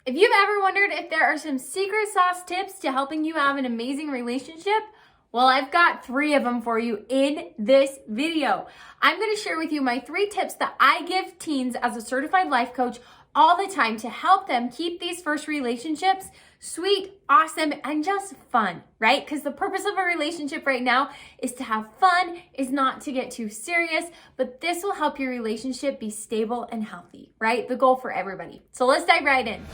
If you've ever wondered if there are some secret sauce tips to helping you have an amazing relationship, well, I've got 3 of them for you in this video. I'm going to share with you my 3 tips that I give teens as a certified life coach all the time to help them keep these first relationships sweet, awesome, and just fun, right? Because the purpose of a relationship right now is to have fun, is not to get too serious, but this will help your relationship be stable and healthy, right? The goal for everybody. So let's dive right in.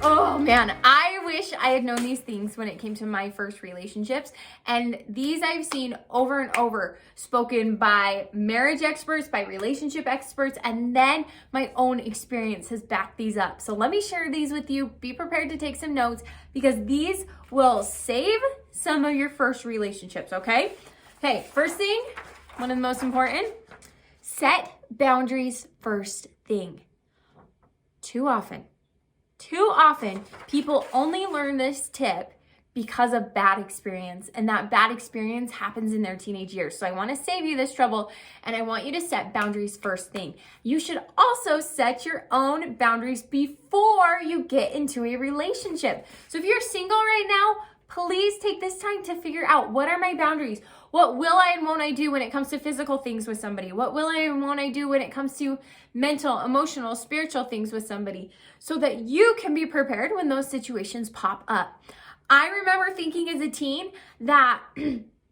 Oh man, I wish I had known these things when it came to my first relationships. And these I've seen over and over spoken by marriage experts, by relationship experts, and then my own experience has backed these up. So let me share these with you. Be prepared to take some notes because these will save some of your first relationships, okay? Okay, first thing, one of the most important, set boundaries first thing. Too often, people only learn this tip because of bad experience, and that bad experience happens in their teenage years. So I want to save you this trouble, and I want you to set boundaries first thing. You should also set your own boundaries before you get into a relationship. So if you're single right now, please take this time to figure out, what are my boundaries? What will I and won't I do when it comes to physical things with somebody? What will I and won't I do when it comes to mental, emotional, spiritual things with somebody? So that you can be prepared when those situations pop up. I remember thinking as a teen that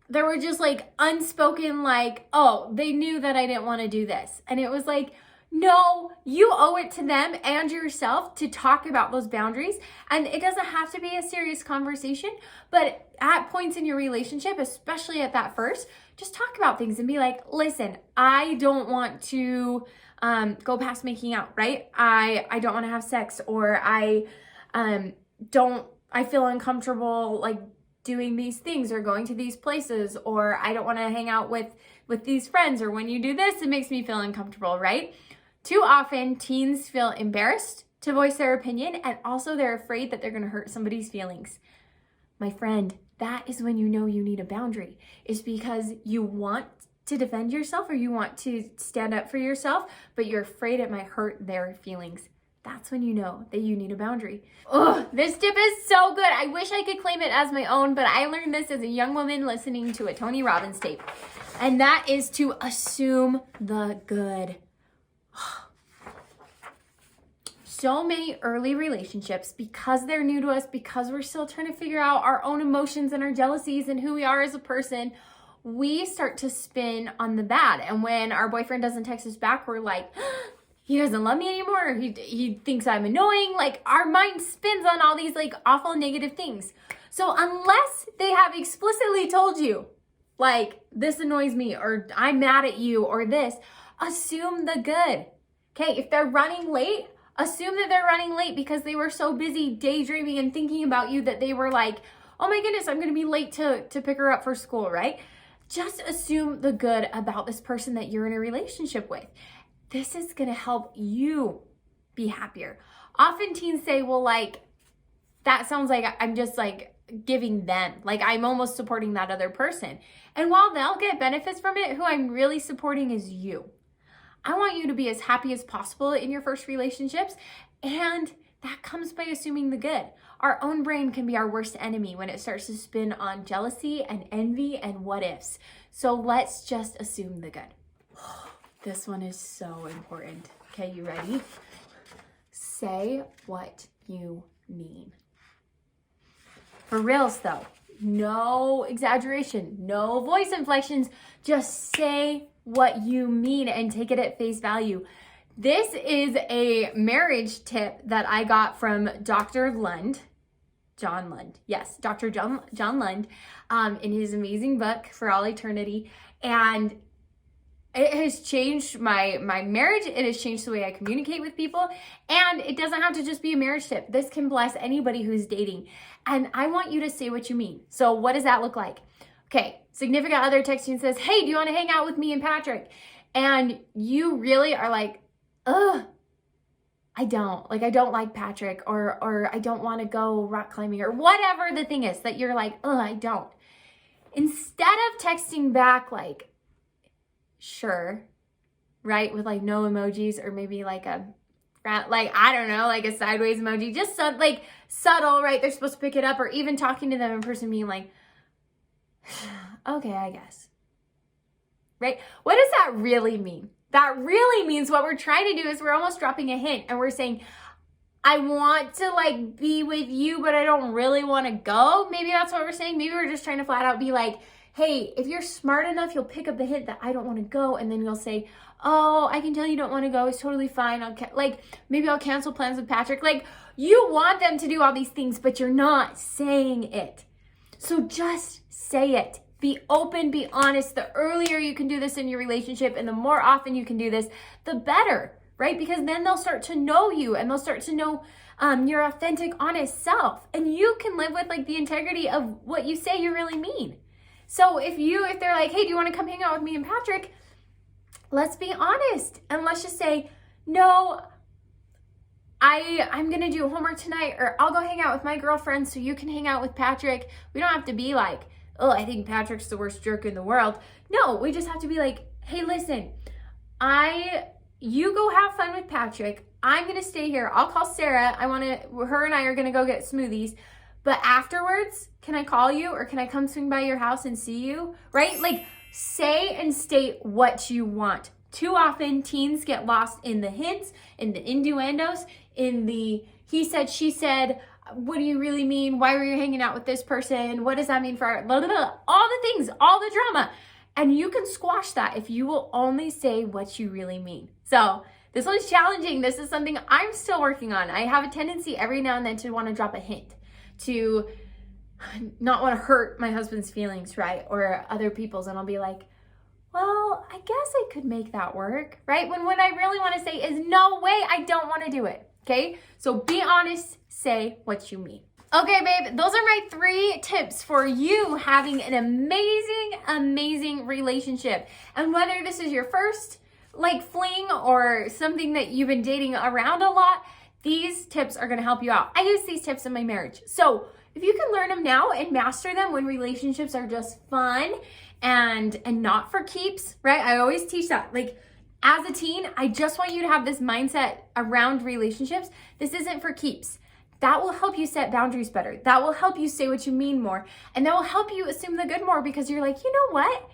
there were just like unspoken, like, oh, they knew that I didn't want to do this. And it was like, no, you owe it to them and yourself to talk about those boundaries. And it doesn't have to be a serious conversation, but at points in your relationship, especially at that first, just talk about things and be like, listen, I don't want to go past making out, right? I don't want to have sex, or I feel uncomfortable like doing these things or going to these places, or I don't want to hang out with these friends, or when you do this, it makes me feel uncomfortable, right? Too often, teens feel embarrassed to voice their opinion, and also they're afraid that they're going to hurt somebody's feelings. My friend, that is when you know you need a boundary. It's because you want to defend yourself, or you want to stand up for yourself, but you're afraid it might hurt their feelings. That's when you know that you need a boundary. Oh, this tip is so good. I wish I could claim it as my own, but I learned this as a young woman listening to a Tony Robbins tape. And that is to assume the good. So many early relationships, because they're new to us, because we're still trying to figure out our own emotions and our jealousies and who we are as a person, we start to spin on the bad. And when our boyfriend doesn't text us back, we're like, he doesn't love me anymore. He thinks I'm annoying. Like, our mind spins on all these like awful negative things. So unless they have explicitly told you, like, this annoys me, or I'm mad at you, or this, assume the good. Okay, if they're running late, assume that they're running late because they were so busy daydreaming and thinking about you that they were like, oh my goodness, I'm going to be late to pick her up for school, right? Just assume the good about this person that you're in a relationship with. This is going to help you be happier. Often teens say, well, like, that sounds like I'm just like giving them, like I'm almost supporting that other person. And while they'll get benefits from it, who I'm really supporting is you. I want you to be as happy as possible in your first relationships, and that comes by assuming the good. Our own brain can be our worst enemy when it starts to spin on jealousy and envy and what ifs. So let's just assume the good. This one is so important. Okay, you ready? Say what you mean. For reals though, no exaggeration, no voice inflections, just say what you mean and take it at face value. This is a marriage tip that I got from Dr. John Lund. Yes, Dr. John Lund, in his amazing book, For All Eternity. And it has changed my marriage. It has changed the way I communicate with people. And it doesn't have to just be a marriage tip. This can bless anybody who's dating. And I want you to say what you mean. So what does that look like? Okay, significant other texts you and says, hey, do you want to hang out with me and Patrick? And you really are like, ugh, I don't like Patrick, or I don't want to go rock climbing, or whatever the thing is that you're like, ugh, I don't. Instead of texting back like, sure, right, with like no emojis, or maybe like a like, I don't know, like a sideways emoji, just like subtle, right? They're supposed to pick it up, or even talking to them in person being like, okay, I guess, right? What does that really mean? That really means what we're trying to do is we're almost dropping a hint and we're saying, I want to like be with you, but I don't really want to go. Maybe that's what we're saying. Maybe we're just trying to flat out be like, hey, if you're smart enough, you'll pick up the hint that I don't want to go. And then you'll say, oh, I can tell you don't want to go. It's totally fine. Maybe I'll cancel plans with Patrick. Like, you want them to do all these things, but you're not saying it. So just say it. Be open, be honest. The earlier you can do this in your relationship and the more often you can do this, the better, right? Because then they'll start to know you and they'll start to know your authentic, honest self. And you can live with like the integrity of what you say you really mean. So if they're like, hey, do you want to come hang out with me and Patrick? Let's be honest. And let's just say, no, I'm going to do homework tonight, or I'll go hang out with my girlfriend so you can hang out with Patrick. We don't have to be like, oh, I think Patrick's the worst jerk in the world. No, we just have to be like, hey, listen, you go have fun with Patrick. I'm going to stay here. I'll call Sarah. Her and I are going to go get smoothies. But afterwards, can I call you, or can I come swing by your house and see you? Right? Like, say and state what you want. Too often, teens get lost in the hints, in the innuendos, in the he said, she said. What do you really mean? Why were you hanging out with this person? What does that mean for our, blah, blah, blah. All the things, all the drama. And you can squash that if you will only say what you really mean. So this one's challenging. This is something I'm still working on. I have a tendency every now and then to want to drop a hint, to not want to hurt my husband's feelings, right? Or other people's. And I'll be like, well, I guess I could make that work, right? When what I really want to say is, no way, I don't want to do it. Okay, so be honest, say what you mean. Okay, babe, those are my 3 tips for you having an amazing, amazing relationship. And whether this is your first like fling or something that you've been dating around a lot, these tips are gonna help you out. I use these tips in my marriage. So if you can learn them now and master them when relationships are just fun and not for keeps, right? I always teach that. Like, as a teen, I just want you to have this mindset around relationships. This isn't for keeps. That will help you set boundaries better. That will help you say what you mean more. And that will help you assume the good more, because you're like, you know what?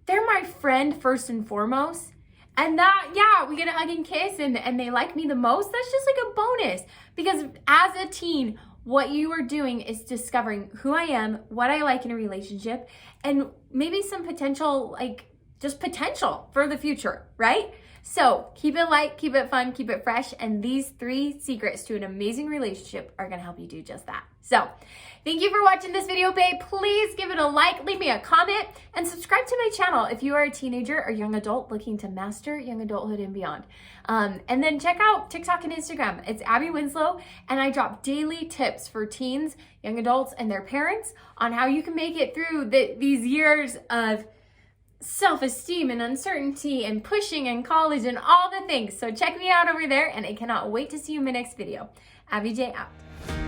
They're my friend first and foremost. And that, yeah, we get a hug and kiss and they like me the most. That's just like a bonus. Because as a teen, what you are doing is discovering who I am, what I like in a relationship, and maybe some potential, like, just potential for the future, right? So keep it light, keep it fun, keep it fresh. And these 3 secrets to an amazing relationship are going to help you do just that. So thank you for watching this video, babe. Please give it a like, leave me a comment, and subscribe to my channel if you are a teenager or young adult looking to master young adulthood and beyond. And then check out TikTok and Instagram. It's Abbi Winslow, and I drop daily tips for teens, young adults, and their parents on how you can make it through these years of self-esteem and uncertainty and pushing and college and all the things. So check me out over there, and I cannot wait to see you in my next video. Abbi J out.